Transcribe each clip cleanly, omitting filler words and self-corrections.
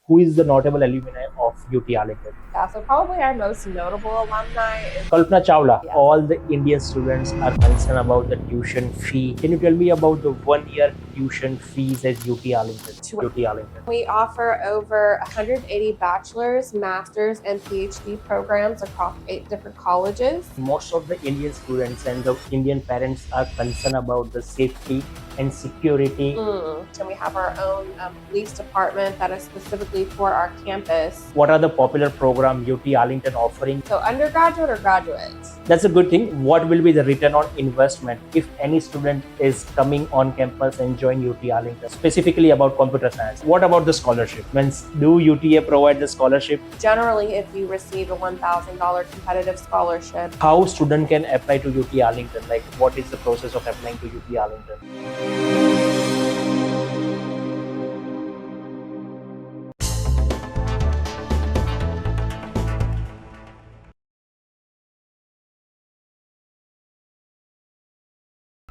who is the notable alumni of UT Arlington? Yeah, so probably our most notable alumni is Kalpana Chawla. Yes. All the Indian students are concerned about the tuition fee. Can you tell me about the 1 year tuition fees at UT Arlington? UT Arlington. We offer over 180 bachelor's, master's, and PhD programs across 8 different colleges. Most of the Indian students and the Indian parents are concerned about the safety and security. And we have our own police department that is specifically for our campus. What are the popular programs UT Arlington offering? So undergraduate or graduate? That's a good thing. What will be the return on investment if any student is coming on campus and join UT Arlington? Specifically about computer science. What about the scholarship? Do UTA provide the scholarship? Generally, if you receive a $1,000 competitive scholarship. How student can apply to UT Arlington? Like what is the process of applying to UT Arlington?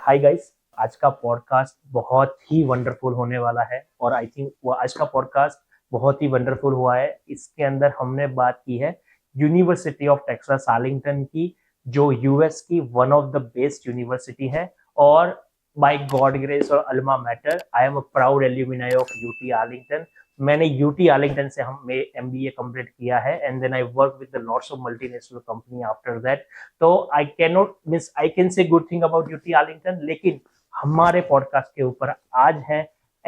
Hi guys, आज का podcast बहुत ही wonderful होने वाला है और I think वो आज का पॉडकास्ट बहुत ही वंडरफुल हुआ है। इसके अंदर हमने बात की है यूनिवर्सिटी ऑफ टेक्सास आर्लिंगटन की, जो यूएस की one of the best university है और बाय गॉड ग्रेस और alma mater I am a proud alumni of UT Arlington. मैंने यूटी आर्लिंगटन से हम एमबीए कंप्लीट किया है and then I work with the lots of multinational company after that. तो I can say good thing about UT Arlington, लेकिन हमारे podcast के ऊपर आज है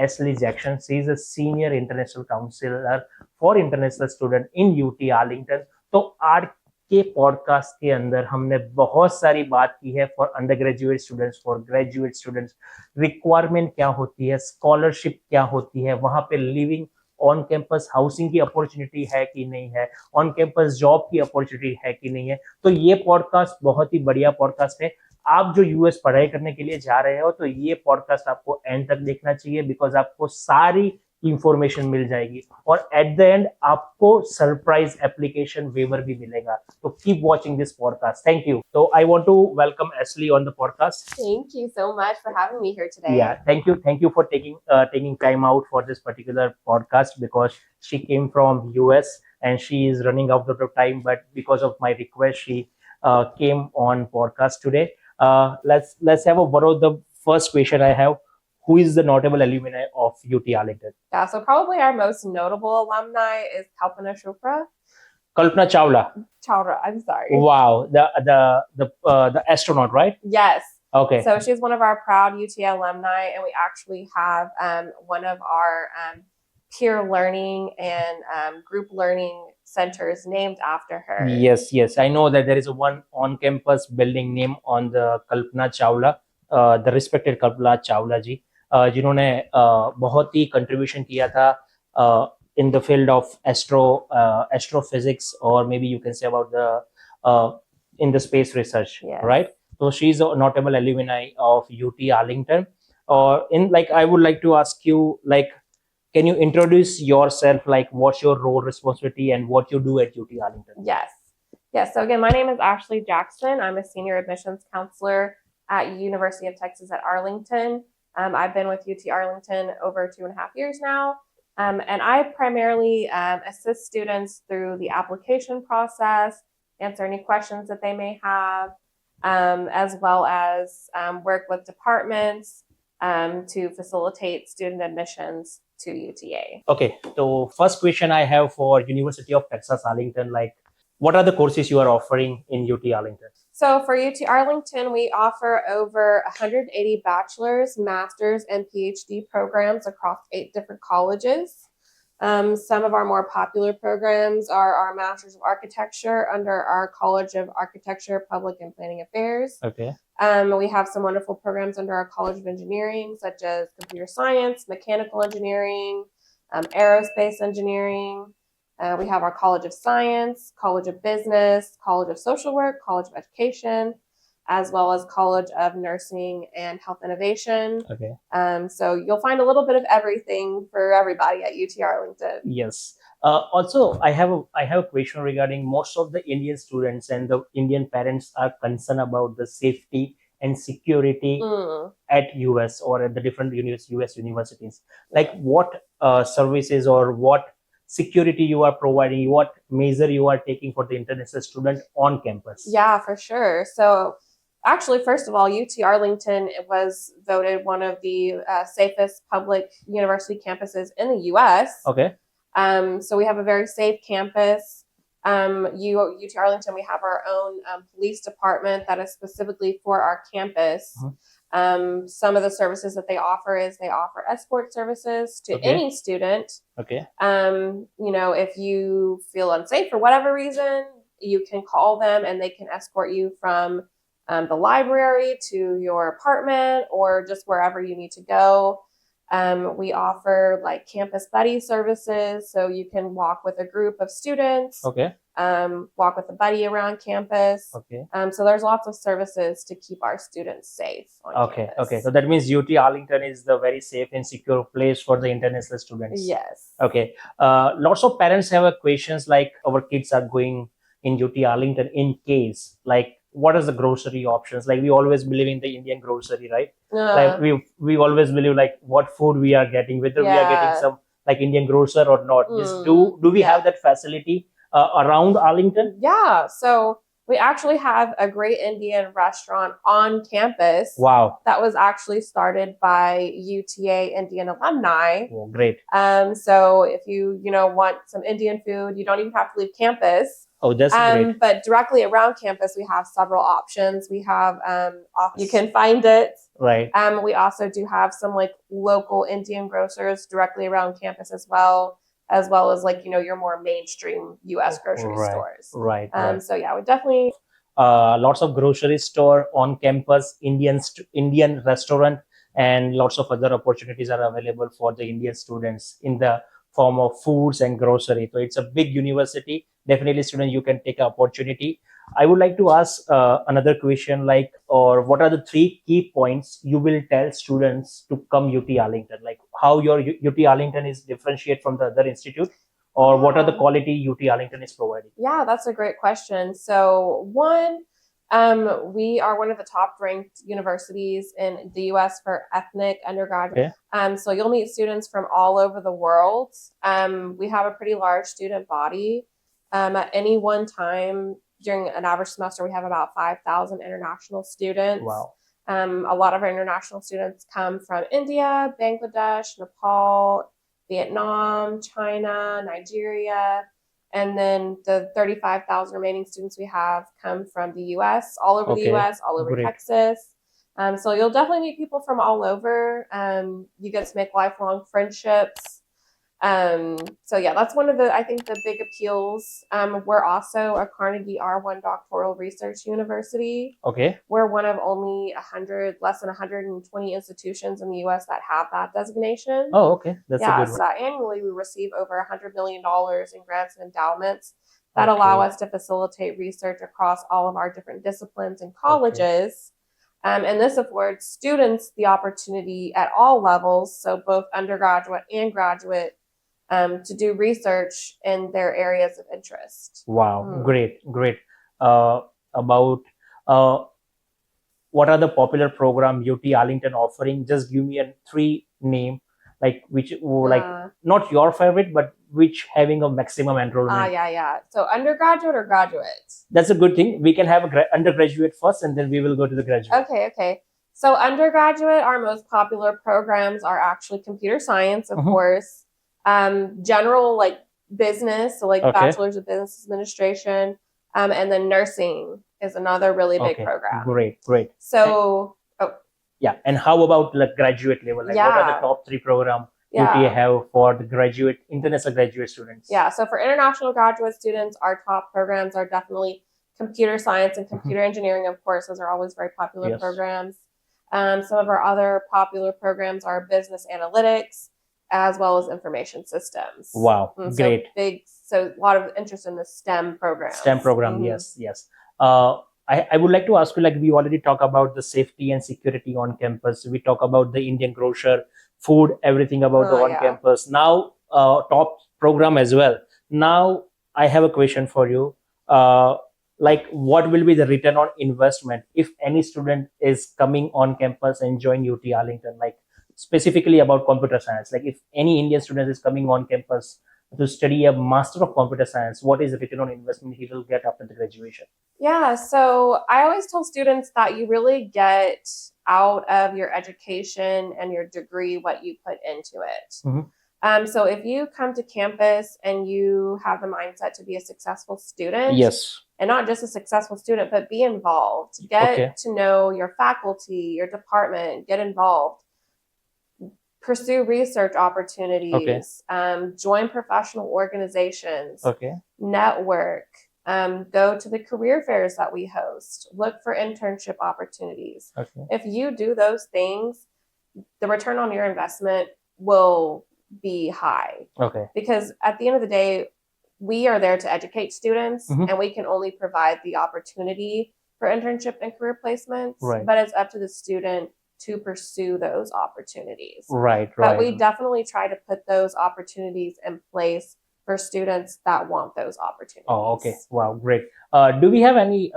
Ashley Jackson. She is a senior international councillor for international student in UT Arlington. तो आज के पॉडकास्ट के अंदर हमने बहुत सारी बात की है for under graduate students, for graduate students, requirement क्या होती है, स्कॉलरशिप क्या होती है, वहां पे लिविंग ऑन कैंपस हाउसिंग की अपॉर्चुनिटी है कि नहीं है, ऑन कैंपस जॉब की अपॉर्चुनिटी है कि नहीं है। तो ये पॉडकास्ट बहुत ही बढ़िया पॉडकास्ट है। आप जो यूएस पढ़ाई करने के लिए जा रहे हो तो ये पॉडकास्ट आपको एंड तक देखना चाहिए, बिकॉज आपको सारी इंफॉर्मेशन मिल जाएगी और एट द एंड आपको सरप्राइज एप्लीकेशन वेवर भी मिलेगा। तो keep watching this podcast. Thank you. तो आई वांट टू वेलकम एस्ली on the podcast. Thank you so much for having me here today. Yeah, thank you for taking time out for this particular podcast, because she came from US and she is running out of time, but because of my request she came on podcast today. Let's have one of the first question I have. Who is the notable alumni of UT Arlington? Yeah, so probably our most notable alumni is Kalpana Kalpana Chawla. Chawla, I'm sorry. Wow, the astronaut, right? Yes. Okay. So she's one of our proud UT alumni, and we actually have one of our peer learning and group learning centers named after her. Yes. I know that there is a one on-campus building name on the Kalpana Chawla, the respected Kalpana Chawla जी, जिन्होंने बहुत ही contribution किया था in the field of astrophysics, or maybe you can say about the in the space research. Yes. Right? So she's a notable alumni of UT Arlington. Or I would like to ask you, can you introduce yourself, like what's your role, responsibility, and what you do at UT Arlington? Yes. So again, my name is Ashley Jackson. I'm a senior admissions counselor at University of Texas at Arlington. I've been with UT Arlington over 2.5 years now. And I primarily assist students through the application process, answer any questions that they may have, as well as work with departments to facilitate student admissions to UTA. Okay, so first question I have for University of Texas Arlington, what are the courses you are offering in UT Arlington? So for UT Arlington, we offer over 180 bachelor's, master's, and PhD programs across 8 different colleges. Some of our more popular programs are our Master's of Architecture under our College of Architecture, Public and Planning Affairs. Okay. We have some wonderful programs under our College of Engineering, such as Computer Science, Mechanical Engineering, Aerospace Engineering. We have our College of Science, College of Business, College of Social Work, College of Education, as well as College of Nursing and Health Innovation. Okay. So you'll find a little bit of everything for everybody at UT Arlington. Yes. Also, I have a question regarding most of the Indian students and the Indian parents are concerned about the safety and security at US or at the different US universities. Like what services or what security you are providing, what measure you are taking for the international student on campus? Yeah, for sure. So actually, first of all, UT Arlington was voted one of the safest public university campuses in the U.S. Okay. So we have a very safe campus. UT Arlington, we have our own police department that is specifically for our campus. Some of the services that they offer is they offer escort services to any student. Okay. If you feel unsafe for whatever reason, you can call them and they can escort you from the library to your apartment or just wherever you need to go. We offer like campus buddy services, so you can walk with a group of students. Okay. Walk with a buddy around campus. Okay. So there's lots of services to keep our students safe on campus. Okay. So that means UT Arlington is the very safe and secure place for the international students. Yes. Okay. Lots of parents have questions like our kids are going in UT Arlington in case, like what is the grocery options? Like we always believe in the Indian grocery, right? Like we always believe like what food we are getting, whether we are getting some like Indian grocer or not. Do we have that facility around Arlington? Yeah. So we actually have a great Indian restaurant on campus. Wow. That was actually started by UTA Indian alumni. Oh, great. So if you want some Indian food, you don't even have to leave campus. Oh, that's great. But directly around campus, we have several options. We have you can find it. Right. We also do have some like local Indian grocers directly around campus as well as like your more mainstream U.S. grocery stores. Right. So yeah, we definitely lots of grocery store on campus, Indian restaurant, and lots of other opportunities are available for the Indian students in the form of foods and grocery. So it's a big university. Definitely, student, you can take an opportunity. I would like to ask another question, like, or what are the 3 key points you will tell students to come UT Arlington? Like how your UT Arlington is differentiate from the other institute, or what are the quality UT Arlington is providing? Yeah, that's a great question. So one, we are one of the top ranked universities in the U.S. for ethnic undergraduate. So you'll meet students from all over the world. We have a pretty large student body. At any one time during an average semester, we have about 5,000 international students. Wow. A lot of our international students come from India, Bangladesh, Nepal, Vietnam, China, Nigeria. And then the 35,000 remaining students we have come from the U.S., all over the U.S., all over Texas. So you'll definitely meet people from all over. You get to make lifelong friendships. So yeah, that's one of the, I think, the big appeals. We're also a Carnegie R1 doctoral research university. Okay. We're one of only less than 120 institutions in the U.S. that have that designation. Oh, okay. That's a good one. So annually we receive over $100 million in grants and endowments that allow us to facilitate research across all of our different disciplines and colleges. And this affords students the opportunity at all levels, so both undergraduate and graduate, to do research in their areas of interest. Wow, great. About what are the popular program UT Arlington offering? Just give me a 3 name, like which like not your favorite, but which having a maximum enrollment. Yeah. So undergraduate or graduate? That's a good thing. We can have a undergraduate first, and then we will go to the graduate. Okay. So undergraduate, our most popular programs are actually computer science, of course. General like business, so like bachelor's of business administration, and then nursing is another really big program. Great. So and how about like graduate level? Like what are the top 3 program UT have for the graduate international graduate students? So for international graduate students, our top programs are definitely computer science and computer engineering. Of course, those are always very popular programs. Some of our other popular programs are business analytics, as well as information systems. Wow, great. So a lot of interest in the STEM program. Yes. I would like to ask you, like we already talked about the safety and security on campus. We talk about the Indian grocer, food, everything about the on campus. Now, top program as well. Now, I have a question for you. Like what will be the return on investment if any student is coming on campus and join UT Arlington? Like specifically about computer science, like if any Indian student is coming on campus to study a Master of Computer Science, what is the return on investment he will get after the graduation? Yeah, so I always tell students that you really get out of your education and your degree what you put into it. So if you come to campus and you have the mindset to be a successful student, Yes. and not just a successful student, but be involved, get to know your faculty, your department, get involved, pursue research opportunities, join professional organizations, network, go to the career fairs that we host, look for internship opportunities. If you do those things, the return on your investment will be high. Because at the end of the day, we are there to educate students, and we can only provide the opportunity for internship and career placements, but it's up to the student to pursue those opportunities. But we definitely try to put those opportunities in place for students that want those opportunities. Wow, great. Do we have any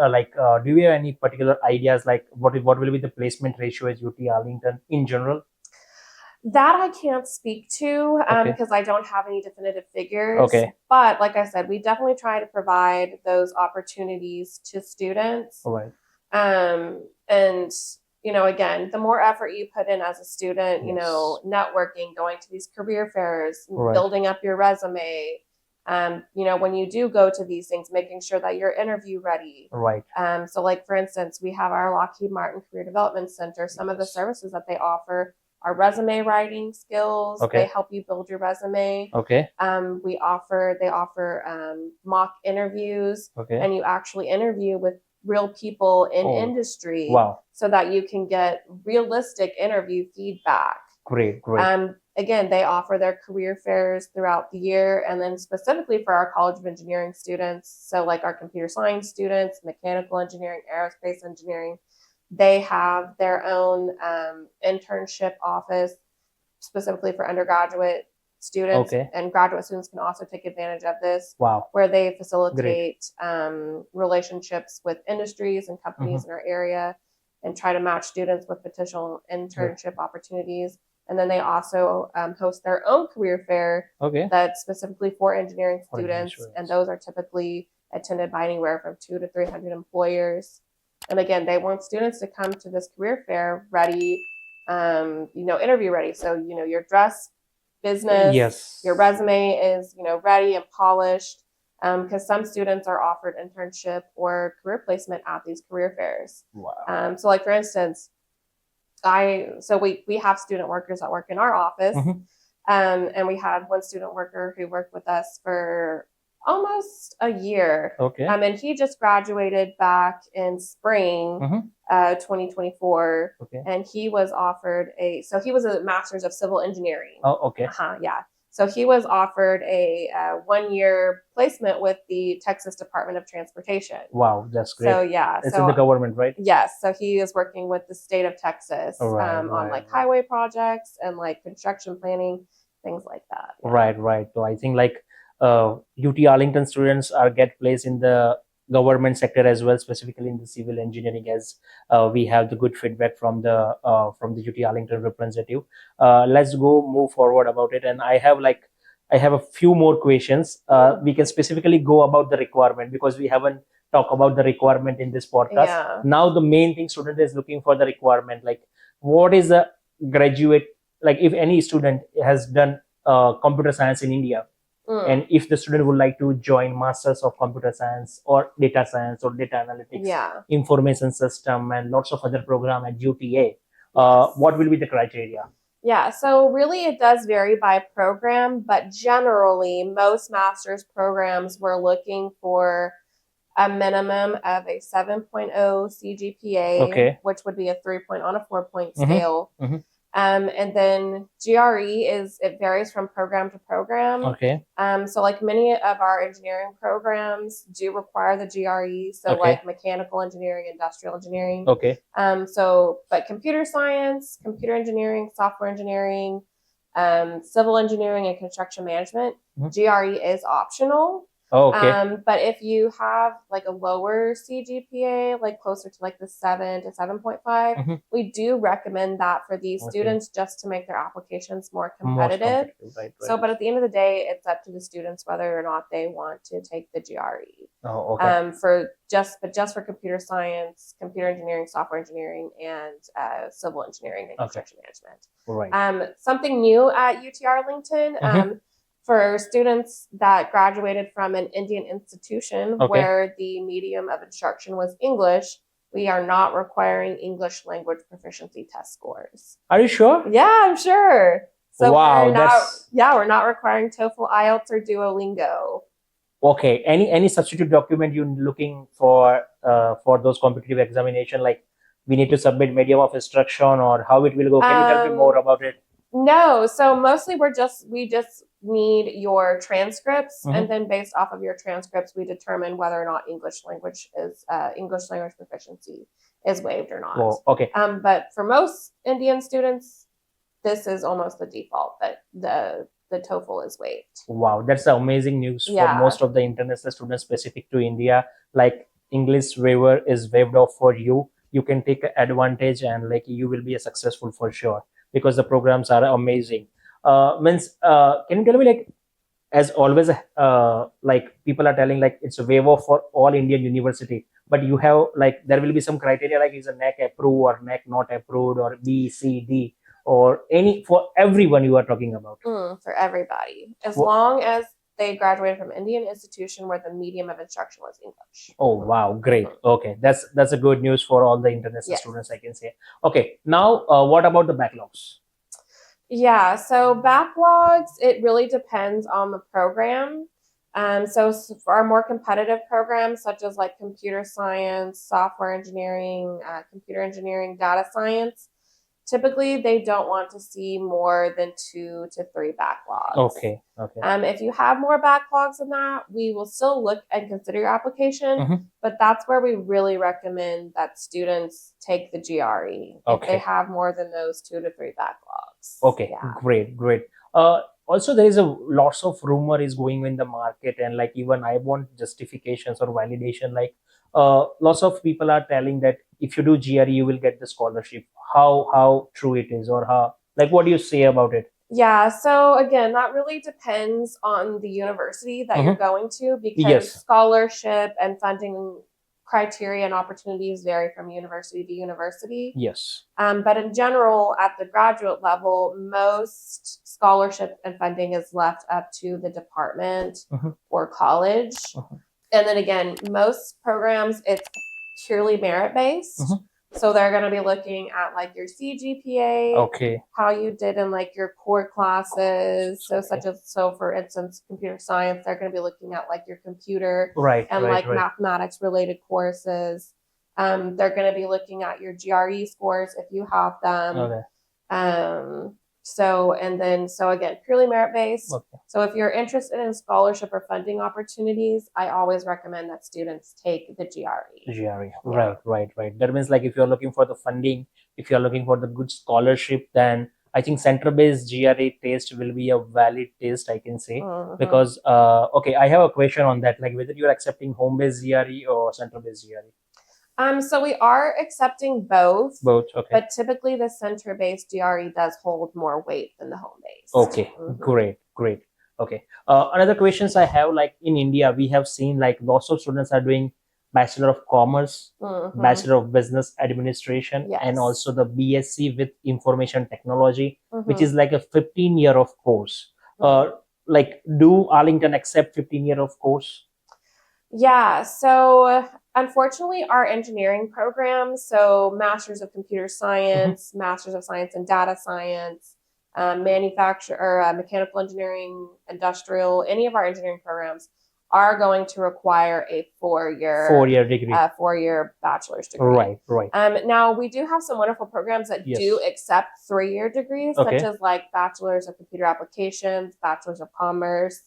do we have any particular ideas like what will be the placement ratio at UT Arlington in general? That I can't speak to because I don't have any definitive figures. But like I said, we definitely try to provide those opportunities to students. And again, the more effort you put in as a student, networking, going to these career fairs, building up your resume, when you do go to these things, making sure that you're interview ready. So like, for instance, we have our Lockheed Martin Career Development Center. Some of the services that they offer are resume writing skills. They help you build your resume. They offer mock interviews, and you actually interview with real people in industry so that you can get realistic interview feedback. Great. Again, they offer their career fairs throughout the year, and then specifically for our College of Engineering students, so like our computer science students, mechanical engineering, aerospace engineering, they have their own internship office specifically for undergraduate students, and graduate students can also take advantage of this, where they facilitate relationships with industries and companies in our area and try to match students with potential internship opportunities. And then they also host their own career fair that's specifically for engineering students, and those are typically attended by anywhere from 200 to 300 employers. And again, they want students to come to this career fair ready, interview ready. So, your dress business, your resume is, ready and polished, because some students are offered internship or career placement at these career fairs. So like, for instance, we have student workers that work in our office, and we had one student worker who worked with us for almost a year. And he just graduated back in spring 2024. And he was offered he was a master's of civil engineering. So he was offered a 1-year placement with the Texas Department of Transportation. Wow, that's great. So yeah, it's in the government, right? Yes. So he is working with the state of Texas on highway projects and like construction planning, things like that. Right. So I think UT Arlington students get placed in the government sector as well, specifically in the civil engineering, as we have the good feedback from the UT Arlington representative. Let's move forward about it, and I have a few more questions. We can specifically go about the requirement because we haven't talked about the requirement in this podcast. Now the main thing student is looking for the requirement, like what is the graduate, like if any student has done computer science in India, and if the student would like to join Masters of Computer Science or Data Science or Data Analytics, Information System, and lots of other program at UTA, what will be the criteria? Yeah, so really it does vary by program, but generally most master's programs we're looking for a minimum of a 7.0 CGPA, which would be a 3-point on a 4-point scale. And then GRE it varies from program to program. So like many of our engineering programs do require the GRE. So like mechanical engineering, industrial engineering. But computer science, computer engineering, software engineering, civil engineering, and construction management, GRE is optional. Okay. But if you have like a lower CGPA, like closer to like the 7 to 7.5, we do recommend that for these students just to make their applications more competitive. Right. So, but at the end of the day, it's up to the students whether or not they want to take the GRE. Oh, okay. For just for computer science, computer engineering, software engineering, and civil engineering and construction management. Right. Something new at UT Arlington. For students that graduated from an Indian institution where the medium of instruction was English, we are not requiring English language proficiency test scores. Are you sure? Yeah, I'm sure. So wow, we're not requiring TOEFL, IELTS, or Duolingo. Okay. Any substitute document you're looking for those competitive examination? Like we need to submit medium of instruction, or how it will go? Can you tell me more about it? No, so mostly we just need your transcripts, and then based off of your transcripts, we determine whether or not English language proficiency is waived or not. Oh, okay. But for most Indian students, this is almost the default that the TOEFL is waived. Wow, that's amazing news for most of the international students specific to India. Like English waiver is waived off for you. You can take advantage and like you will be a successful for sure, because the programs are amazing. Can you tell me, like, as always, like people are telling like it's a waiver for all Indian university, but you have like there will be some criteria like is a NAC approved or NAC not approved or B, C, D, or any for everyone you are talking about? For everybody, as long as they graduated from Indian institution where the medium of instruction was English. Oh wow, great. Okay, that's a good news for all the international students, I can say. Okay, now what about the backlogs? Yeah, so backlogs, it really depends on the program. So for our more competitive programs, such as like computer science, software engineering, computer engineering, data science, typically they don't want to see more than 2 to 3 backlogs. Okay. If you have more backlogs than that, we will still look and consider your application, but that's where we really recommend that students take the GRE if they have more than those 2 to 3 backlogs. Okay, great. Also, there is a lots of rumor is going in the market, and like even I want justifications or validation. Like lots of people are telling that if you do GRE, you will get the scholarship. How true it is, or how, like, what do you say about it? Yeah, so again, that really depends on the university that you're going to, because scholarship and funding criteria and opportunities vary from university to university. Yes. But in general, at the graduate level, most scholarship and funding is left up to the department or college. And then again, most programs, it's purely merit-based. So they're going to be looking at like your CGPA, how you did in like your core classes. So for instance, computer science, they're going to be looking at like your computer mathematics related courses. They're going to be looking at your GRE scores if you have them. So again, purely merit-based. So if you're interested in scholarship or funding opportunities, I always recommend that students take the GRE. Right. That means like if you're looking for the funding, if you're looking for the good scholarship, then I think center-based GRE test will be a valid test, I can say. Because, I have a question on that, like whether you're accepting home-based GRE or center-based GRE. So we are accepting both. Okay. But typically the center-based GRE does hold more weight than the home-based. Okay, great. Okay. Another questions I have, like in India, we have seen like lots of students are doing Bachelor of Commerce, Bachelor of Business Administration, and also the BSc with Information Technology, which is like a 15-year of course. Like, do Arlington accept 15-year of course? Yeah, so unfortunately, our engineering programs, so Masters of Computer Science, Masters of Science in Data Science, mechanical engineering, industrial, any of our engineering programs are going to require a four-year degree, 4-year bachelor's degree. Right. Now we do have some wonderful programs that do accept 3-year degrees, such as like Bachelors of Computer Applications, Bachelors of Commerce,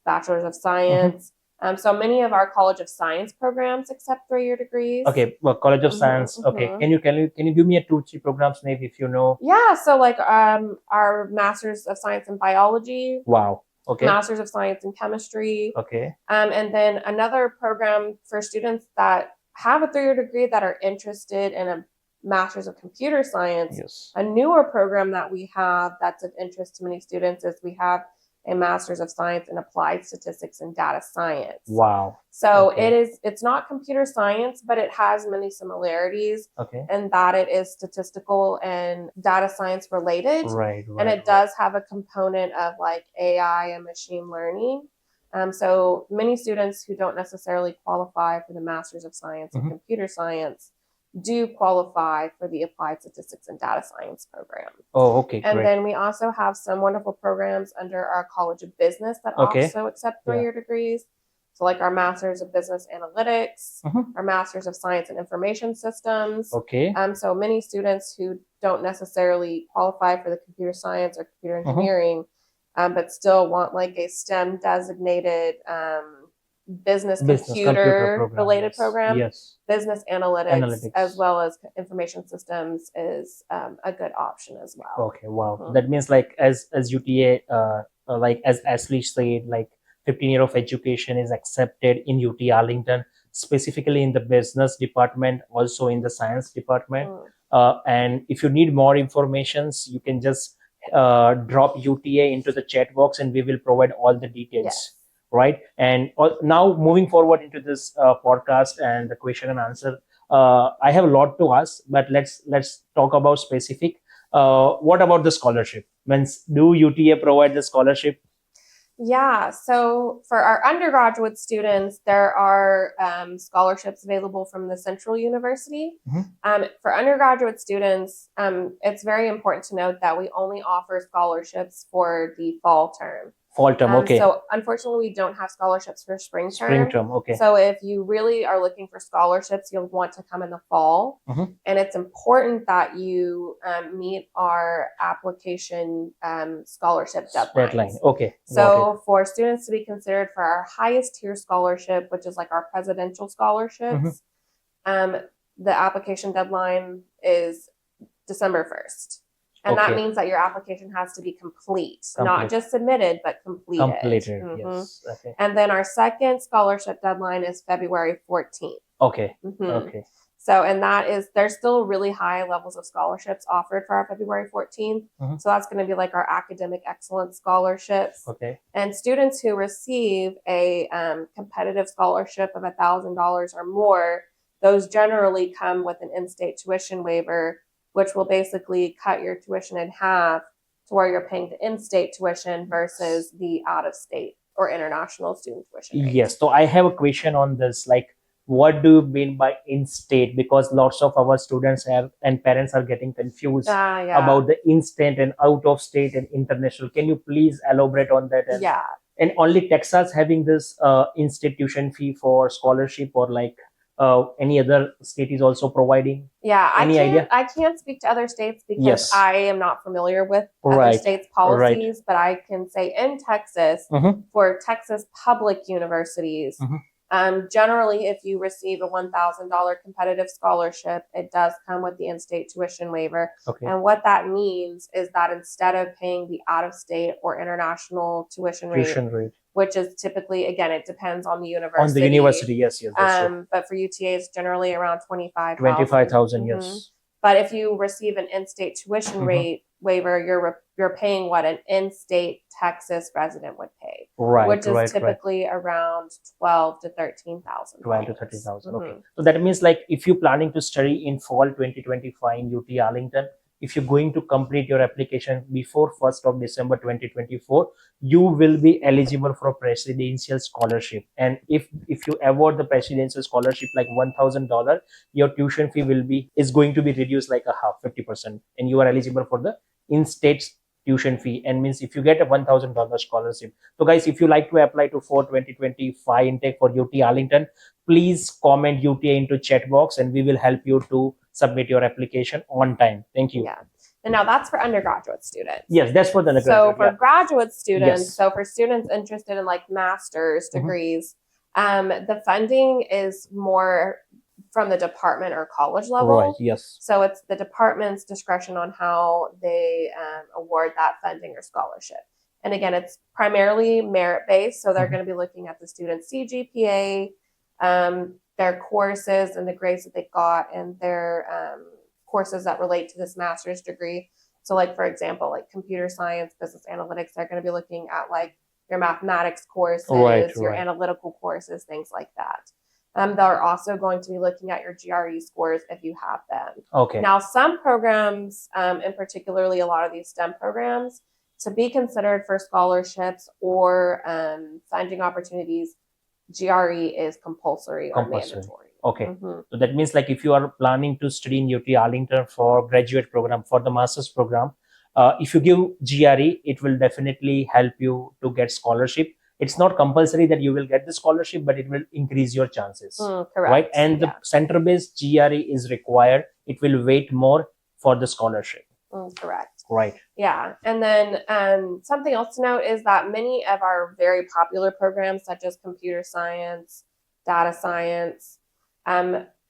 Bachelors of Science. So many of our College of Science programs accept 3-year degrees. Okay, well, College of Science. Okay, can you give me a 2-3 programs name if you know? Yeah, so like our Masters of Science in Biology. Wow. Okay. Master's of Science in Chemistry. Okay. And then another program for students that have a 3-year degree that are interested in a Master's of Computer Science. Yes. A newer program that we have that's of interest to many students is we have a Master's of Science in Applied Statistics and Data Science. Wow. So Okay. it's not computer science, but it has many similarities Okay. in that it is statistical and data science related. Right. And it does have a component of like AI and machine learning. So many students who don't necessarily qualify for the Master's of Science in Computer Science do qualify for the Applied Statistics and Data Science program. Oh, okay, And great. then we also have some wonderful programs under our College of Business that Okay. also accept 3-year degrees. So like our Master's of Business Analytics, our Master's of Science and Information Systems. Okay. So many students who don't necessarily qualify for the computer science or computer engineering, but still want like a STEM designated business computer related program. Yes. Business analytics as well as information systems is a good option as well. Okay, wow. That means like as UTA, like as Ashley said, like 15 year of education is accepted in UT Arlington, specifically in the business department, also in the science department. And if you need more informations, you can just drop UTA into the chat box and we will provide all the details. Yes. Right. And now moving forward into this podcast and the question and answer, I have a lot to ask, but let's talk about specific. What about the scholarship? Means do UTA provide the scholarship? Yeah, so for our undergraduate students, there are scholarships available from the Central University. For undergraduate students, it's very important to note that we only offer scholarships for the fall term. Fall term, okay. So unfortunately, we don't have scholarships for spring term. Spring term, okay. So if you really are looking for scholarships, you'll want to come in the fall. And it's important that you meet our application scholarship deadline. Okay. So for students to be considered for our highest tier scholarship, which is like our presidential scholarships, the application deadline is December 1st. And that means that your application has to be complete. Not just submitted, but completed. Yes. Okay. And then our second scholarship deadline is February 14th. Okay. Okay. So, and that is, there's still really high levels of scholarships offered for our February 14th. So that's going to be like our academic excellence scholarships. Okay. And students who receive a competitive scholarship of $1,000 or more, those generally come with an in-state tuition waiver, which will basically cut your tuition in half to where you're paying the in-state tuition versus the out-of-state or international student tuition rate. Yes. So I have a question on this. Like, what do you mean by in-state? Because lots of our students have and parents are getting confused about the in-state and out-of-state and international. Can you please elaborate on that? And only Texas having this in-state tuition fee for scholarship, or like any other state is also providing? I can't speak to other states because I am not familiar with other states' policies, but I can say in Texas, for Texas public universities, generally, if you receive a $1,000 competitive scholarship, it does come with the in-state tuition waiver. And what that means is that instead of paying the out-of-state or international tuition rate, which is typically, again, it depends on the university. On the university, yes. But for UTA, it's generally around $25,000. 25,000, yes. But if you receive an in-state tuition rate waiver, you're paying what an in-state Texas resident would pay, which is typically around $12,000 to $13,000. $12,000 to $13,000. Okay. So that means like if you're planning to study in fall 2025 in UT Arlington, if you're going to complete your application before 1st of December 2024, you will be eligible for a presidential scholarship. And if you award the presidential scholarship like $1,000, your tuition fee is going to be reduced like a half, 50%, and you are eligible for the in-state tuition fee. And means if you get a $1,000 scholarship. So guys, if you like to apply to for 2025 intake for UT Arlington, please comment UTA into chat box and we will help you to submit your application on time. Thank you. And now that's for undergraduate students. Yes, that's for the undergraduate. So for graduate students, so for students interested in like master's degrees, the funding is more from the department or college level. So it's the department's discretion on how they award that funding or scholarship. And again, it's primarily merit-based, so they're going to be looking at the student's CGPA, their courses and the grades that they got, and their courses that relate to this master's degree. So like, for example, like computer science, business analytics, they're going to be looking at like your mathematics courses, your analytical courses, things like that. They're also going to be looking at your GRE scores if you have them. Okay. Now, some programs, and particularly a lot of these STEM programs, to be considered for scholarships or funding opportunities, GRE is compulsory or mandatory. Okay. So that means like if you are planning to study in UT Arlington for graduate program, for the master's program, if you give GRE, it will definitely help you to get scholarship. It's not compulsory that you will get the scholarship, but it will increase your chances. Correct. Right? And the center-based GRE is required. It will weight more for the scholarship. Correct. Right. Yeah. And then something else to note is that many of our very popular programs, such as computer science, data science,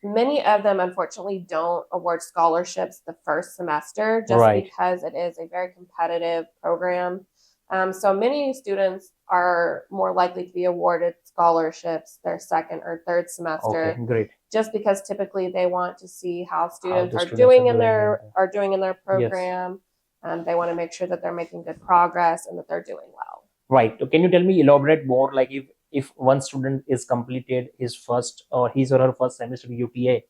many of them unfortunately don't award scholarships the first semester just because it is a very competitive program. So many students are more likely to be awarded scholarships their second or third semester. Okay, great. Just because typically they want to see how students are doing in their program. They want to make sure that they're making good progress and that they're doing well. Right. So can you tell me, elaborate more, like if one student is completed his first or his or her first semester UTA,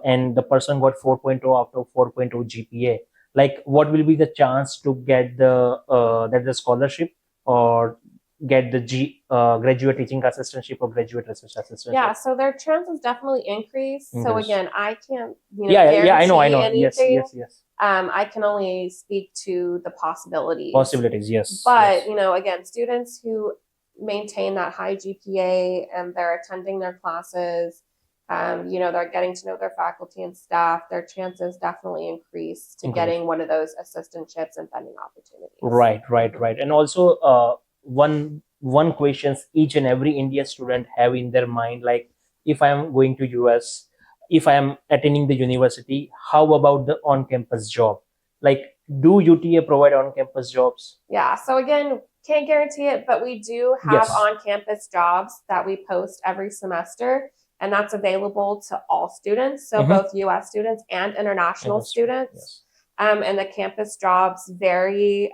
and the person got 4.0 out of 4.0 GPA, like what will be the chance to get the scholarship or get the graduate teaching assistantship or graduate research assistantship? Yeah, so their chances definitely increase. So again, I can't guarantee I know. anything. Yes. I can only speak to the possibilities. Yes. But again, students who maintain that high GPA and they're attending their classes, they're getting to know their faculty and staff, their chances definitely increase to getting one of those assistantships and funding opportunities. Right. And also one questions each and every Indian student have in their mind, like if I am going to US, if I am attending the university, how about the on-campus job? Like, do UTA provide on-campus jobs? Yeah, so again, can't guarantee it, but we do have on-campus jobs that we post every semester, and that's available to all students, so both US students and international students. And the campus jobs vary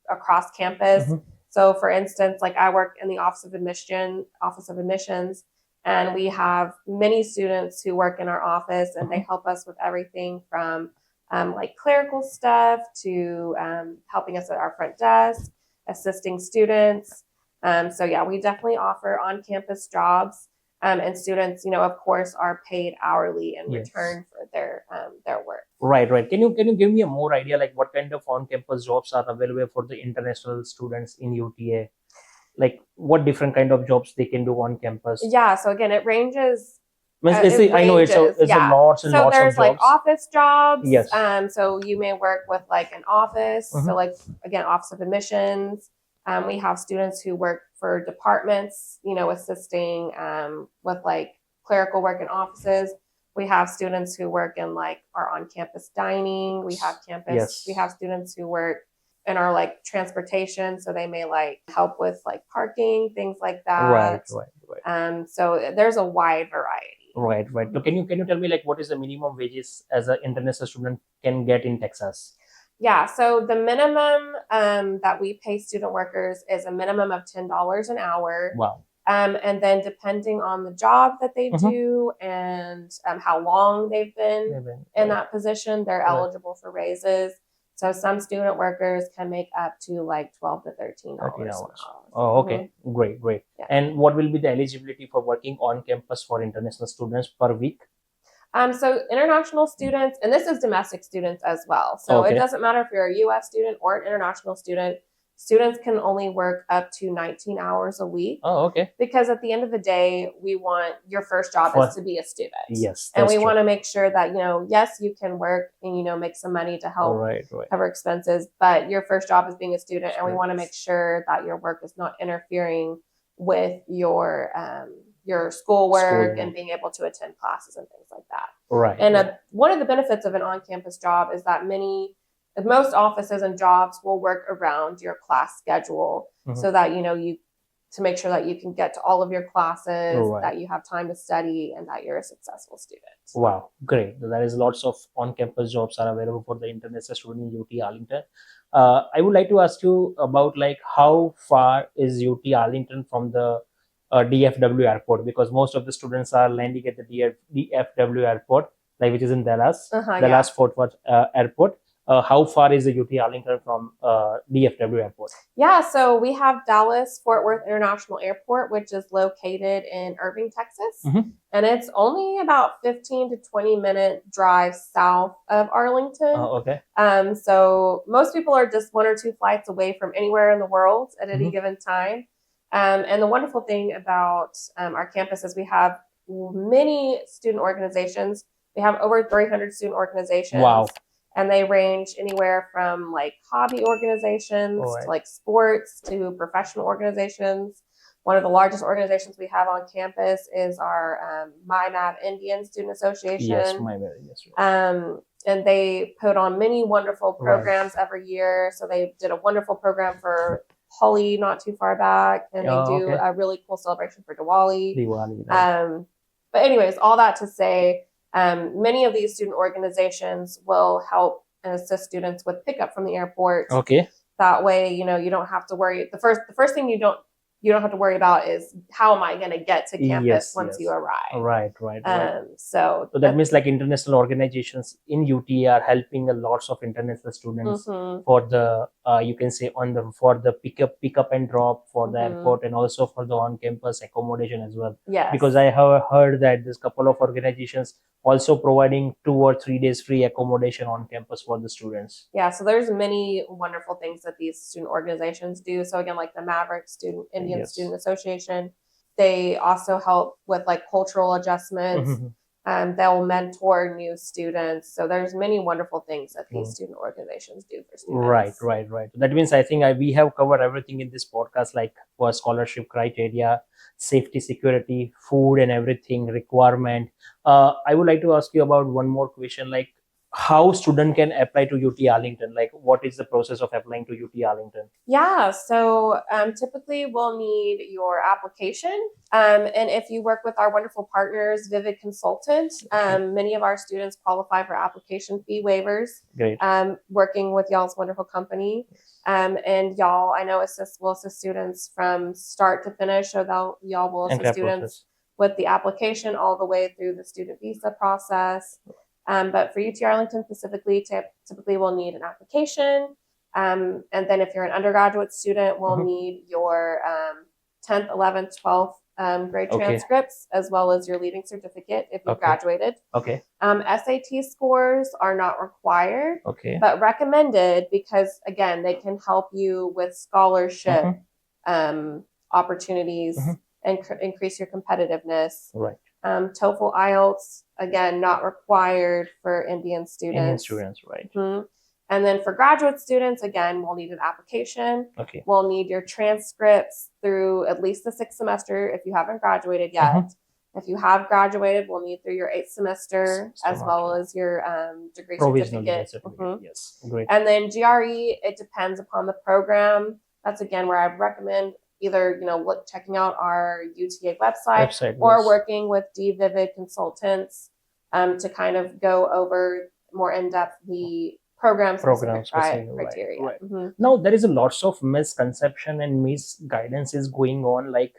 across campus. So for instance, like I work in the Office of Admissions, and we have many students who work in our office, and they help us with everything from like clerical stuff to helping us at our front desk, assisting students. So yeah, we definitely offer on-campus jobs, and students, of course, are paid hourly in return for their work. Right. Can you give me a more idea, like what kind of on-campus jobs are available for the international students in UTA? Like what different kind of jobs they can do on campus? Yeah. So again, it ranges. I know it's a lots and lots of jobs. So there's like office jobs. Yes. So you may work with like an office. So like again, Office of Admissions. We have students who work for departments, assisting with like clerical work in offices. We have students who work in like our on-campus dining. We have We have students who work in our like transportation, so they may like help with like parking, things like that. Right. So there's a wide variety. Right. So can you tell me like what is the minimum wages as an international student can get in Texas? Yeah, so the minimum that we pay student workers is a minimum of $10 an hour. Wow. And then depending on the job that they do and how long they've been in that position, they're eligible for raises. So some student workers can make up to like $12 to $13 an hour. Oh, okay. Great. Yeah. And what will be the eligibility for working on campus for international students per week? So international students, and this is domestic students as well. So it doesn't matter if you're a US student or an international student. Students can only work up to 19 hours a week. Oh, okay. Because at the end of the day, we want your first job is to be a student. Yes. And we want to make sure that, yes, you can work and, make some money to help cover expenses, but your first job is being a student. And we want to make sure that your work is not interfering with your schoolwork and being able to attend classes and things like that. Right. And one of the benefits of an on-campus job is that many most offices and jobs will work around your class schedule so that you to make sure that you can get to all of your classes, that you have time to study, and that you're a successful student. Wow, great. There is lots of on-campus jobs are available for the international student in UT Arlington. I would like to ask you about like how far is UT Arlington from the DFW airport, because most of the students are landing at the DFW airport, like which is in Dallas, Dallas Fort Worth airport. How far is the UT Arlington from DFW airport? Yeah, so we have Dallas Fort Worth International Airport, which is located in Irving, Texas, and it's only about 15 to 20-minute drive south of Arlington. Okay. So most people are just 1 or 2 flights away from anywhere in the world at any given time. And the wonderful thing about our campus is we have many student organizations. We have over 300 student organizations. Wow. And they range anywhere from like hobby organizations to like sports to professional organizations. One of the largest organizations we have on campus is our MyMav Indian Student Association. Yes, MyMav, yes. Right. And they put on many wonderful programs every year. So they did a wonderful program for Holi not too far back, and they do a really cool celebration for Diwali. But anyways, all that to say, many of these student organizations will help and assist students with pickup from the airport. Okay. That way, you don't have to worry. The first thing you don't have to worry about is how am I going to get to campus once you arrive. Right. So that means like international organizations in UT are helping a lots of international students for the you can say for the pickup and drop for the airport, and also for the on-campus accommodation as well. Yes. Because I have heard that there's a couple of organizations also providing 2 or 3 days free accommodation on campus for the students. Yeah, so there's many wonderful things that these student organizations do. So again, like the Maverick Indian Student Association, they also help with like cultural adjustments. They'll mentor new students. So there's many wonderful things that these student organizations do for students. Right. That means I think we have covered everything in this podcast, like for scholarship criteria, safety, security, food, and everything requirement. I would like to ask you about one more question, like how student can apply to UT Arlington? Like what is the process of applying to UT Arlington? Yeah, so typically we'll need your application. And if you work with our wonderful partners, Vivid Consultant, many of our students qualify for application fee waivers. Great. Working with y'all's wonderful company. And y'all, I know will assist students from start to finish. So y'all will assist students with the application all the way through the student visa process. But for UT Arlington specifically, typically we'll need an application. And then if you're an undergraduate student, we'll need your 10th, 11th, 12th grade transcripts, as well as your leaving certificate if you graduated. Okay. SAT scores are not required, but recommended because, again, they can help you with scholarship opportunities and increase your competitiveness. Right. TOEFL, IELTS, again, not required for Indian students. Right. And then for graduate students, again, we'll need an application. We'll need your transcripts through at least the 6th semester if you haven't graduated yet. If you have graduated, we'll need through your 8th semester as well as your degree certificate. Yes, great. And then GRE, it depends upon the program. That's, again, where I recommend either checking out our UTA website or working with Vivid Consultants to kind of go over more in depth the program criteria. Right. Now there is a lots of misconception and misguidance is going on. Like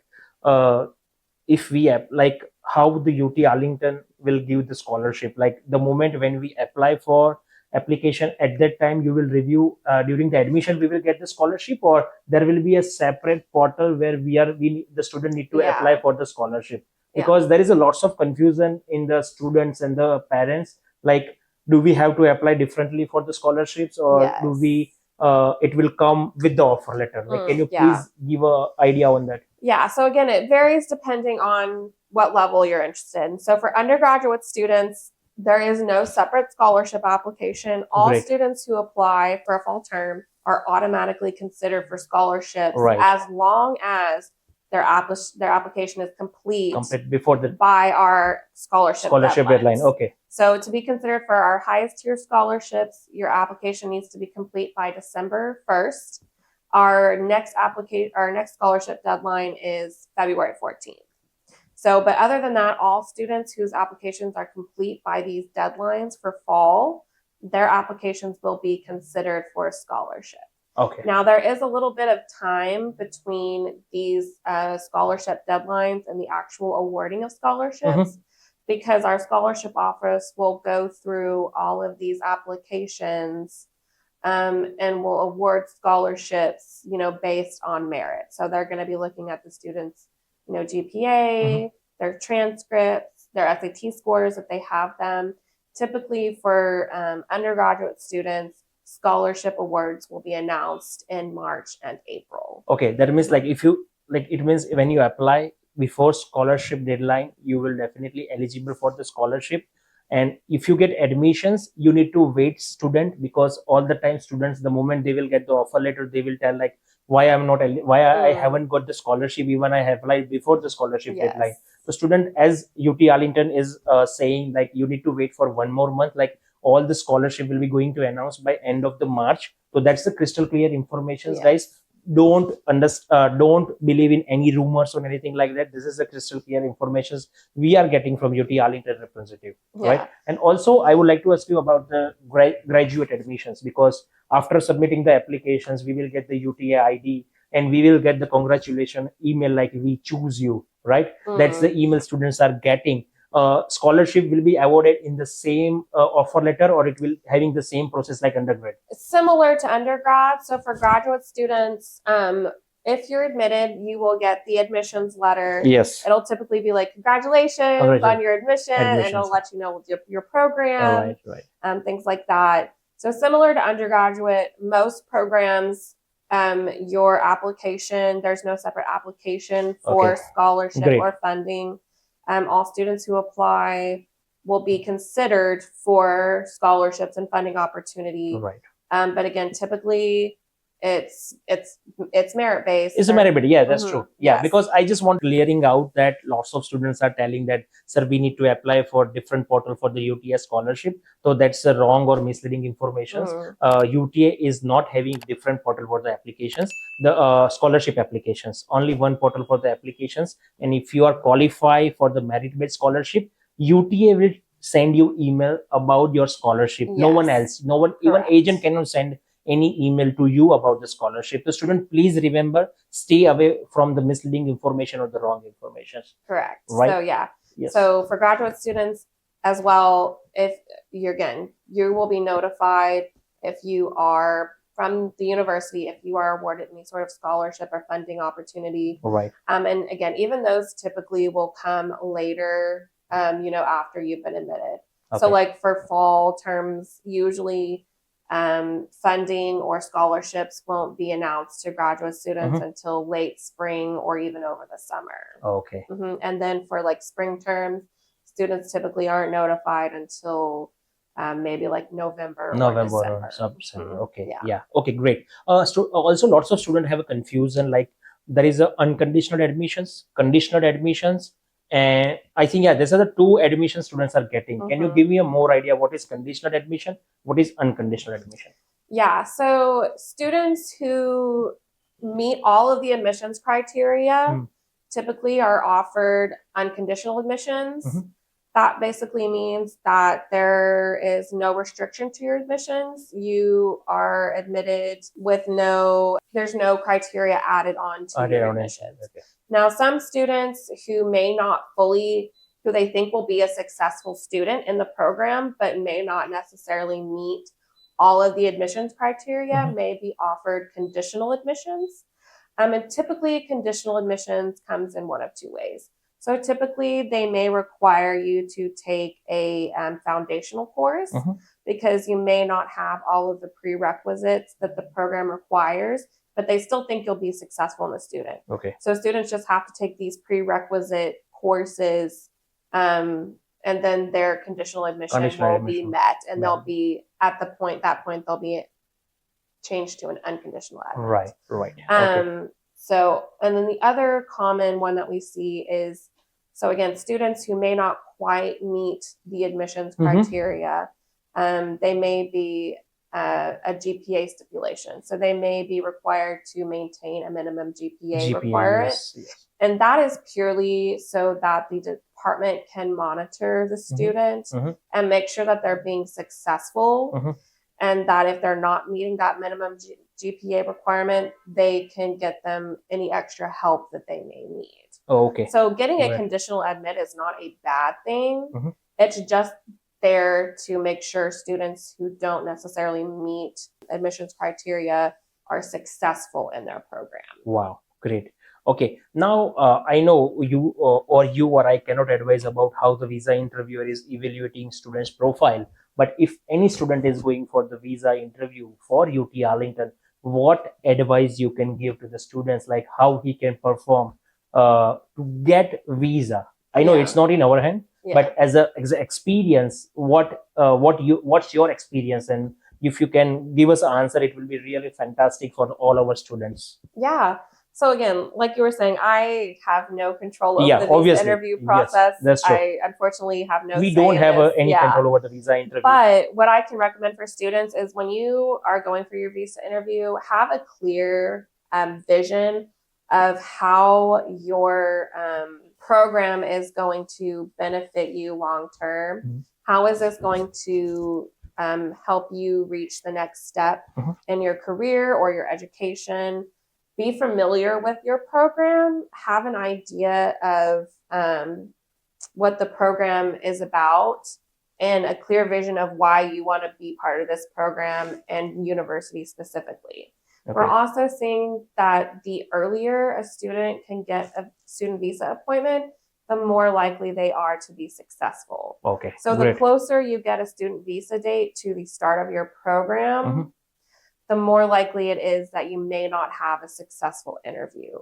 if we like how the UT Arlington will give the scholarship. Like the moment when we apply for application, at that time you will review during the admission we will get the scholarship, or there will be a separate portal where the student need to apply for the scholarship, because there is a lots of confusion in the students and the parents. Like, do we have to apply differently for the scholarships, or do we it will come with the offer letter? Like, can you please give a idea on that? Yeah, so again, it varies depending on what level you're interested in. So for undergraduate students, there is no separate scholarship application. All students who apply for a fall term are automatically considered for scholarships as long as their application is complete before the by our scholarship deadline. Okay. So to be considered for our highest tier scholarships, your application needs to be complete by December 1st. Our next scholarship deadline is February 14th. So, but other than that, all students whose applications are complete by these deadlines for fall, their applications will be considered for a scholarship. Okay. Now, there is a little bit of time between these scholarship deadlines and the actual awarding of scholarships, because our scholarship office will go through all of these applications and will award scholarships, based on merit. So they're going to be looking at the students' GPA, their transcripts, their SAT scores if they have them. Typically for undergraduate students, scholarship awards will be announced in March and April. Okay, that means it means when you apply before scholarship deadline, you will definitely eligible for the scholarship. And if you get admissions, you need to wait student, because all the time students, the moment they will get the offer letter, they will tell like, why I haven't got the scholarship, even I have applied before the scholarship deadline. So student, as UT Arlington is saying, like, you need to wait for 1 more month, like all the scholarship will be going to announce by end of the March. So that's the crystal clear information, guys. Don't believe in any rumors or anything like that. This is the crystal clear information we are getting from UT Arlington representative, right? And also I would like to ask you about the graduate admissions, because after submitting the applications, we will get the UTA ID and we will get the congratulation email, like we choose you, right? That's the email students are getting. Scholarship will be awarded in the same offer letter, or it will having the same process like undergrad? Similar to undergrad. So for graduate students, if you're admitted, you will get the admissions letter. Yes. It'll typically be like, congratulations on your admission, and it'll let you know your program, things like that. So similar to undergraduate, most programs, your application, there's no separate application for scholarship or funding. All students who apply will be considered for scholarships and funding opportunity. Right. But again, typically it's merit based. It's a merit based. Yeah, that's true. Yeah, because I just want clearing out that lots of students are telling that, sir, we need to apply for different portal for the UTA scholarship. So that's a wrong or misleading information. UTA is not having different portal for the applications, the scholarship applications. Only one portal for the applications. And if you are qualified for the merit based scholarship, UTA will send you email about your scholarship. No one else, no one, even agent cannot send any email to you about the scholarship. The student, please remember, stay away from the misleading information or the wrong information. Correct. Right. So so for graduate students as well, if you will be notified if you are from the university, if you are awarded any sort of scholarship or funding opportunity. Right. And again, even those typically will come later, after you've been admitted. So like for fall terms, usually funding or scholarships won't be announced to graduate students until late spring or even over the summer. And then for like spring terms, students typically aren't notified until maybe like November or December. Okay. Okay, great. Also lots of students have a confusion, like there is a unconditional admissions, conditional admissions, and I think these are the two admissions students are getting. Can you give me a more idea what is conditional admission, what is unconditional admission? So students who meet all of the admissions criteria typically are offered unconditional admissions. That basically means that there is no restriction to your admissions. You are admitted with there's no criteria added on to your admissions. Now, some students who they think will be a successful student in the program, but may not necessarily meet all of the admissions criteria, may be offered conditional admissions. And typically conditional admissions comes in one of two ways. So typically they may require you to take a foundational course because you may not have all of the prerequisites that the program requires, but they still think you'll be successful in the student. So students just have to take these prerequisite courses, and then their conditional admission will be met, and they'll be at that point they'll be changed to an unconditional admit. Right. So, and then the other common one that we see is, so again, students who may not quite meet the admissions criteria, they may be a GPA stipulation. So they may be required to maintain a minimum GPA requirement. Yes. And that is purely so that the department can monitor the student and make sure that they're being successful. And that if they're not meeting that minimum GPA requirement, they can get them any extra help that they may need. Okay. So getting a conditional admit is not a bad thing. It's just there to make sure students who don't necessarily meet admissions criteria are successful in their program. Wow, great. Okay, now I know you or I cannot advise about how the visa interviewer is evaluating students' profile. But if any student is going for the visa interview for UT Arlington, what advice you can give to the students, like how he can perform to get visa? I know it's not in our hand, but as a experience, what's your experience? And if you can give us an answer, it will be really fantastic for all our students. Yeah. So again, like you were saying, I have no control over the visa interview process. Yes, that's true. I unfortunately have no We say don't in have this. any control over the visa interview. But what I can recommend for students is when you are going for your visa interview, have a clear vision of how your program is going to benefit you long term. How is this going to help you reach the next step in your career or your education? Be familiar with your program, have an idea of what the program is about, and a clear vision of why you want to be part of this program and university specifically. We're also seeing that the earlier a student can get a student visa appointment, the more likely they are to be successful. So the closer you get a student visa date to the start of your program, the more likely it is that you may not have a successful interview.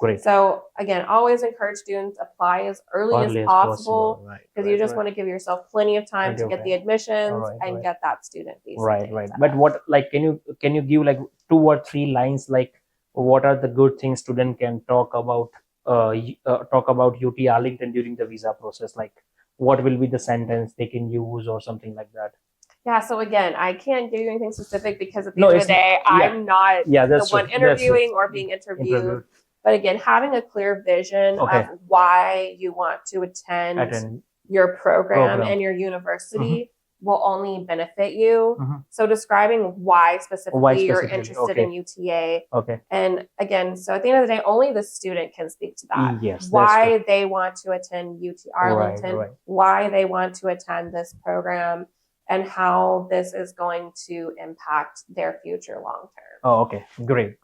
Great. So again, always encourage students apply as early as possible, because you just want to give yourself plenty of time to get the admissions and get that student visa. Right. But what, like, can you give like 2 or 3 lines, like what are the good things student can talk about UT Arlington during the visa process? Like what will be the sentence they can use or something like that? Yeah, so again, I can't give you anything specific because at the end of the day, I'm not the one interviewing or being interviewed. But again, having a clear vision of why you want to attend your program and your university will only benefit you. So describing why specifically you're interested in UTA. And again, so at the end of the day, only the student can speak to that. Why they want to attend UT Arlington, why they want to attend this program, and how this is going to impact their future long term. Great.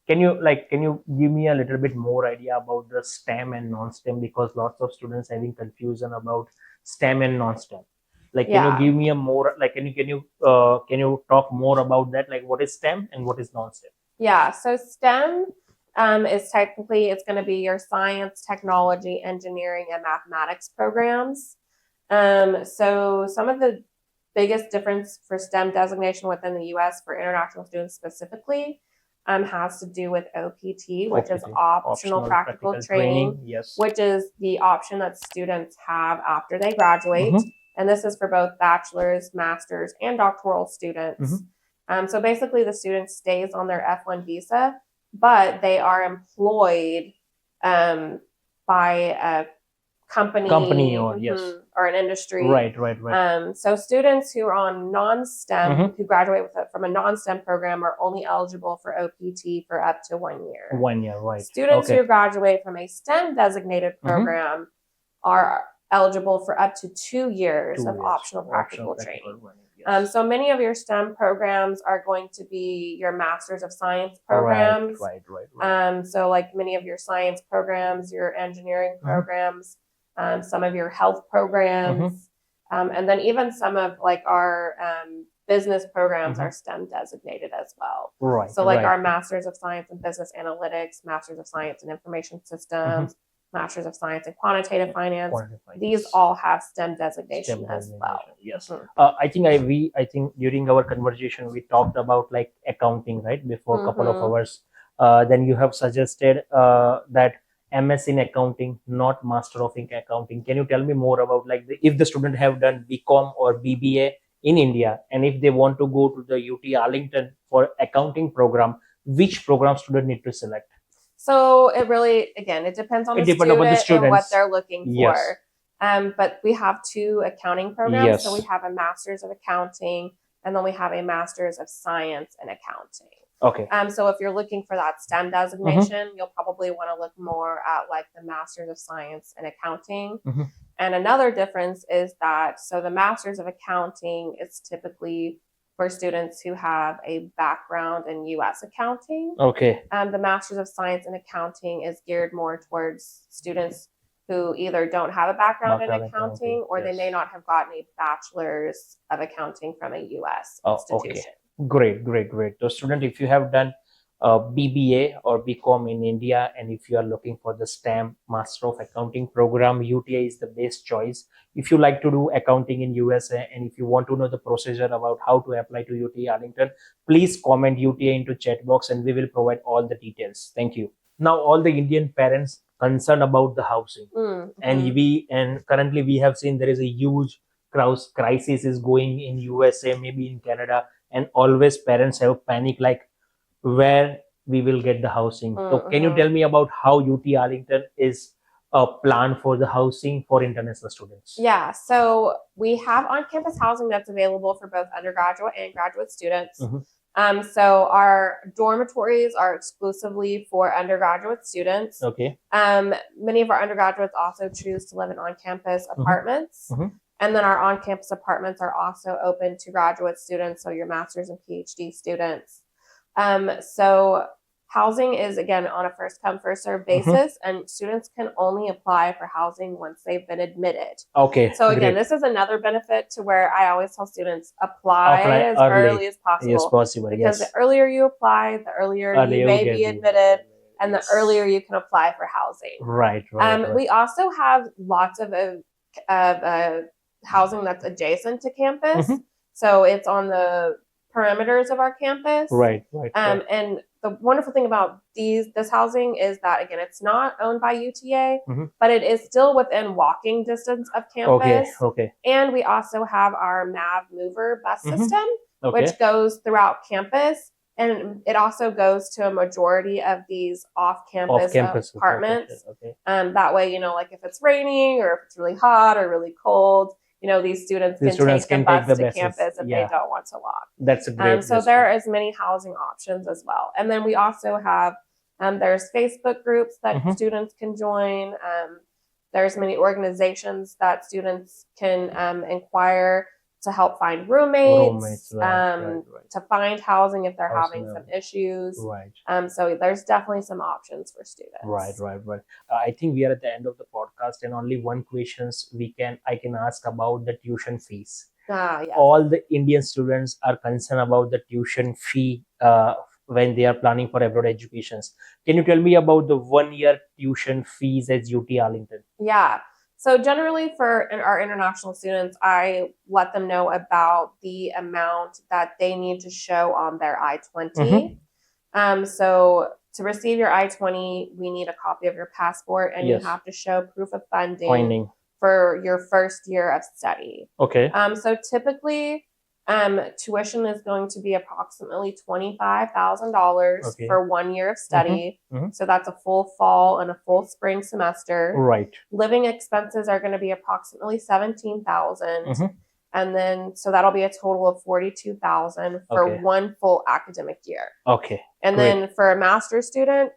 Can you give me a little bit more idea about the STEM and non-STEM, because lots of students having confusion about STEM and non-STEM. Like, can you give me a more, like, can you talk more about that? Like, what is STEM and what is non-STEM? Yeah, so STEM is technically, it's going to be your science, technology, engineering, and mathematics programs. So some of the biggest difference for STEM designation within the U.S. for international students specifically has to do with OPT, which is optional practical training, which is the option that students have after they graduate. And this is for both bachelor's, master's, and doctoral students. So basically the student stays on their F1 visa, but they are employed by a company or an industry. So students who are on non-STEM, who graduate from a non-STEM program, are only eligible for OPT for up to 1 year. Students who graduate from a STEM designated program are eligible for up to 2 years of optional practical training. So many of your STEM programs are going to be your Masters of Science programs. So like many of your science programs, your engineering programs, some of your health programs, and then even some of like our business programs are STEM designated as well. So like our Masters of Science in Business Analytics, Masters of Science in Information Systems, Masters of Science in Quantitative Finance. Quantitative finance. These all have STEM designation STEM as well. designation, yes. I think during our conversation we talked about like accounting, right? Before a couple of hours. Then you have suggested that MS in accounting, not Master of Accounting. Can you tell me more about like if the student have done BCom or BBA in India, and if they want to go to the UT Arlington for accounting program, which program student need to select? So it really, again, it depends on the student and what they're looking for. But we have two accounting programs. So we have a Master's of Accounting, and then we have a Master's of Science in Accounting. Okay. So if you're looking for that STEM designation, you'll probably want to look more at like the Master's of Science in Accounting. And another difference is that, so the Master's of Accounting is typically for students who have a background in U.S. accounting. Okay. The Master's of Science in Accounting is geared more towards students who either don't have a background in accounting, or they may not have gotten a Bachelor's of Accounting from a U.S. institution. Okay. Great. So student, if you have done BBA or BCom in India, and if you are looking for the STEM Master of Accounting program, UTA is the best choice. If you like to do accounting in USA, and if you want to know the procedure about how to apply to UT Arlington, please comment UTA into chat box and we will provide all the details. Thank you. Now all the Indian parents concerned about the housing, and currently we have seen there is a huge crisis is going in USA, maybe in Canada, and always parents have panic like where we will get the housing. So can you tell me about how UT Arlington is a plan for the housing for international students? Yeah, so we have on-campus housing that's available for both undergraduate and graduate students. So our dormitories are exclusively for undergraduate students. Okay. Many of our undergraduates also choose to live in on-campus apartments. And then our on-campus apartments are also open to graduate students, so your master's and PhD students. So housing is, again, on a first-come, first-served basis, and students can only apply for housing once they've been admitted. Okay. So again, this is another benefit to where I always tell students apply as early as possible. Yes, possible. Because the earlier you apply, the earlier you may be admitted, and the earlier you can apply for housing. Right. We also have lots of housing that's adjacent to campus. So it's on the perimeters of our campus. Right. And the wonderful thing about this housing is that, again, it's not owned by UTA, but it is still within walking distance of campus. Okay. And we also have our MAV mover bus system, which goes throughout campus. And it also goes to a majority of these off-campus apartments. That way, like if it's raining or if it's really hot or really cold, these students can take the bus to campus if they don't want to walk. That's a great. So there are as many housing options as well. And then we also have, there's Facebook groups that students can join. There's many organizations that students can inquire to help find roommates, to find housing if they're having some issues. So there's definitely some options for students. Right. I think we are at the end of the podcast, and only one questions I can ask about the tuition fees. Yes. All the Indian students are concerned about the tuition fee when they are planning for abroad educations. Can you tell me about the 1 year tuition fees at UT Arlington? Yeah. So generally for our international students, I let them know about the amount that they need to show on their I-20. So to receive your I-20, we need a copy of your passport, and you have to show proof of funding for your first year of study. Okay. So typically, tuition is going to be approximately $25,000 for 1 year of study. So that's a full fall and a full spring semester. Right. Living expenses are going to be approximately $17,000. And then, so that'll be a total of $42,000 for one full academic year. Okay. And then for a master's student,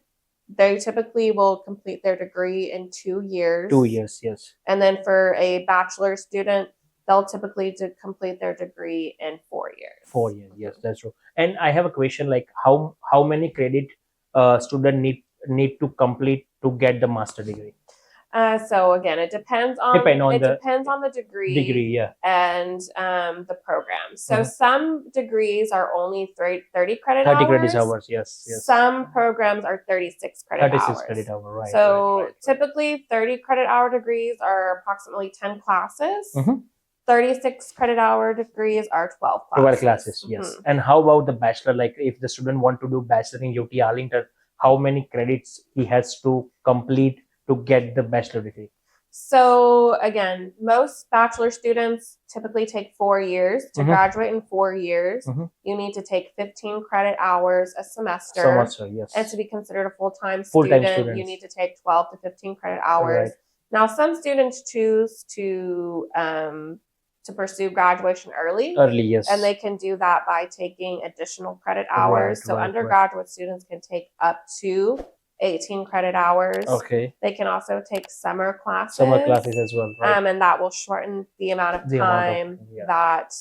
they typically will complete their degree in 2 years. 2 years, yes. And then for a bachelor student, they'll typically complete their degree in 4 years. 4 years, yes, that's true. And I have a question, like how many credit student need to complete to get the master degree? So again, it depends on the degree Yeah. and the program. So some degrees are only 30 credit 30 hours. credit hours, yes. Some programs are 36 credit 36 hours. credit hour, right. So typically 30 credit hour degrees are approximately 10 classes. 36 credit hour degrees are 12 classes. 12 classes, yes. And how about the bachelor? Like if the student want to do bachelor in UT Arlington, how many credits he has to complete to get the bachelor degree? So again, most bachelor students typically take 4 years to graduate in 4 years. You need to take 15 credit hours a semester. Yes. And to be considered a full-time student, you need to take 12 to 15 credit hours. Right. Now, some students choose to pursue graduation early. Yes. And they can do that by taking additional credit hours. So undergraduate students can take up to 18 credit hours. Okay. They can also take summer classes. Summer classes as well, right? And that will shorten the amount of time that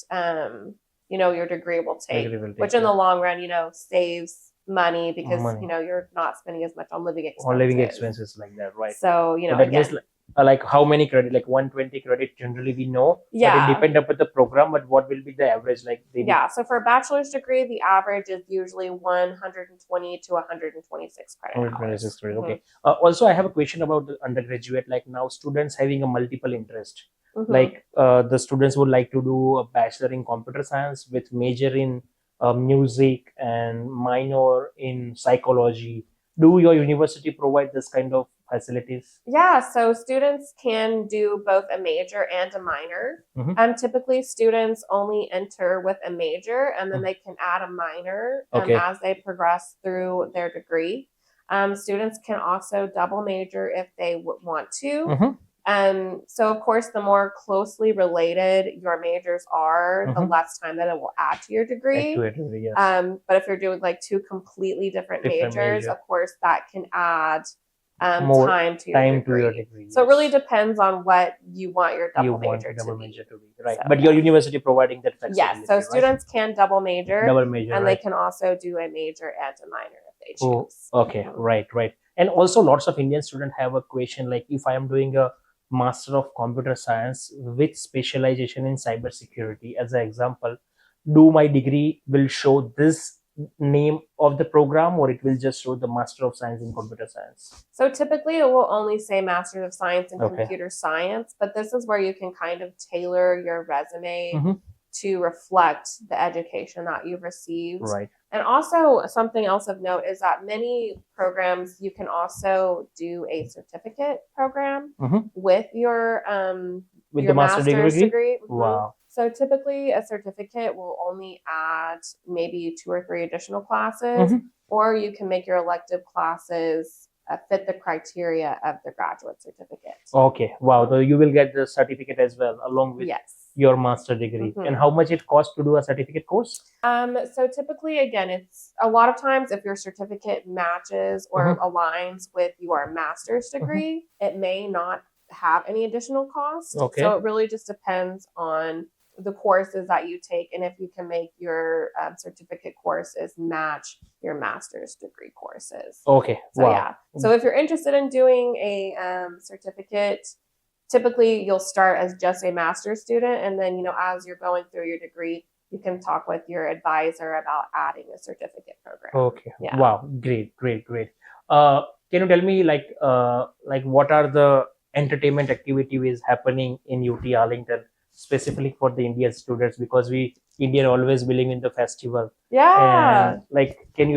your degree will take, which in the long run, saves money because you're not spending as much on living expenses. On living expenses like that, right? So that means like how many credit, like 120 credit generally we know. Yeah. But it depends upon the program, but what will be the average? Like so for a bachelor's degree, the average is usually 120 to 126 credit 126 credit. Okay. Also, I have a question about the undergraduate. Like now, students having a multiple interest. Like the students would like to do a bachelor in computer science with major in music and minor in psychology. Do your university provide this kind of facilities? Yeah, so students can do both a major and a minor. Typically, students only enter with a major, and then they can add a minor as they progress through their degree. Students can also double major if they want to. So, of course, the more closely related your majors are, the less time that it will add to your degree. But if you're doing like two completely different majors, of course, that can add more time to your degree. So it really depends on what you want your double major to be. Right. So, but your university providing that flexibility. Yes. So students can double major, and they can also do a major and a minor if they choose. Okay. Right. And also lots of Indian students have a question like, if I am doing a Master of Computer Science with specialization in cybersecurity, as an example, do my degree will show this name of the program, or it will just show the Master of Science in Computer Science? So typically it will only say Master of Science in Computer Science, but this is where you can kind of tailor your resume to reflect the education that you've received. Right. And also something else of note is that many programs, you can also do a certificate program with your master's degree. Wow. So typically a certificate will only add maybe 2 or 3 additional classes, or you can make your elective classes fit the criteria of the graduate certificate. Okay. Wow. So you will get the certificate as well along with your master degree. And how much it costs to do a certificate course? So typically, again, it's a lot of times if your certificate matches or aligns with your master's degree, it may not have any additional cost. So it really just depends on the courses that you take and if you can make your certificate courses match your master's degree courses. Okay. So so if you're interested in doing a certificate, typically you'll start as just a master's student, and then as you're going through your degree, you can talk with your advisor about adding a certificate program. Okay. Wow. Great. Can you tell me like what are the entertainment activities happening in UT Arlington specifically for the Indian students, because we Indian always believe in the festival. And can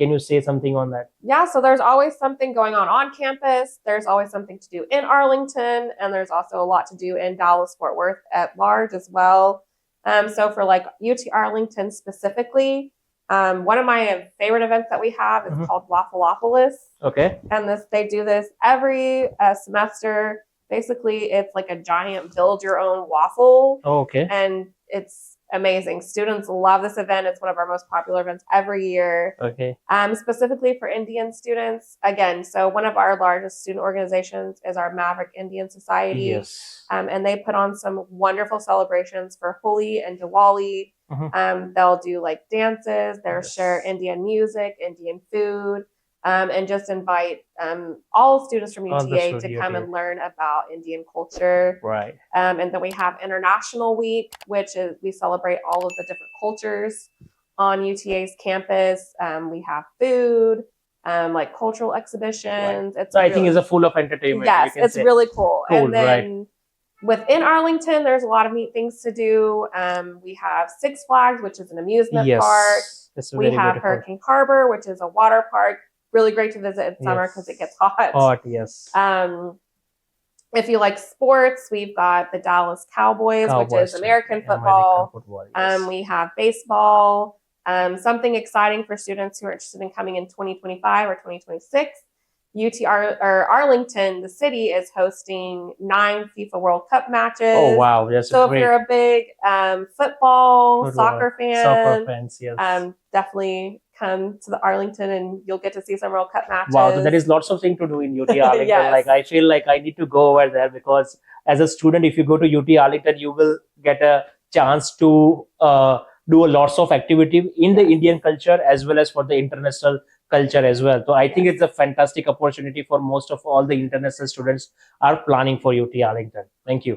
you say something on that? Yeah, so there's always something going on campus. There's always something to do in Arlington, and there's also a lot to do in Dallas-Fort Worth at large as well. So for like UT Arlington specifically, one of my favorite events that we have is called Waffleopolis. Okay. And they do this every semester. Basically, it's like a giant build your own waffle. Okay. And it's amazing. Students love this event. It's one of our most popular events every year. Okay. Specifically for Indian students. Again, so one of our largest student organizations is our Maverick Indian Society. Yes. And they put on some wonderful celebrations for Holi and Diwali. They'll do like dances. They'll share Indian music, Indian food. and just invite all students from All the UTA to students, come UTA. and learn about Indian culture. Right. And then we have International Week, which is we celebrate all of the different cultures on UTA's campus. We have food, like cultural exhibitions. It's So I really, think it's a full of entertainment. yes, you can it's say. really cool. Cool, And then within Arlington, there's a lot of neat things to do. We have Six Flags, which is an amusement park. It's We very have beautiful. Hurricane Harbor, which is a water park. Really great to visit in summer because it gets hot. Hot, yes. If you like sports, we've got the Dallas Cowboys, which is American football. Yes. We have baseball. Something exciting for students who are interested in coming in 2025 or 2026. Arlington, the city, is hosting 9 FIFA World Cup matches. Oh wow, that's so great. if you're a big football, soccer fans, yes. Definitely come to the Arlington and you'll get to see some World Cup matches. Wow, so there is lots of things to do in UT Arlington. Yes. Like I feel like I need to go over there because as a student, if you go to UT Arlington, you will get a chance to do lots of activity in the Indian culture as well as for the international culture as well. So I think it's a fantastic opportunity for most of all the international students are planning for UT Arlington. Thank you.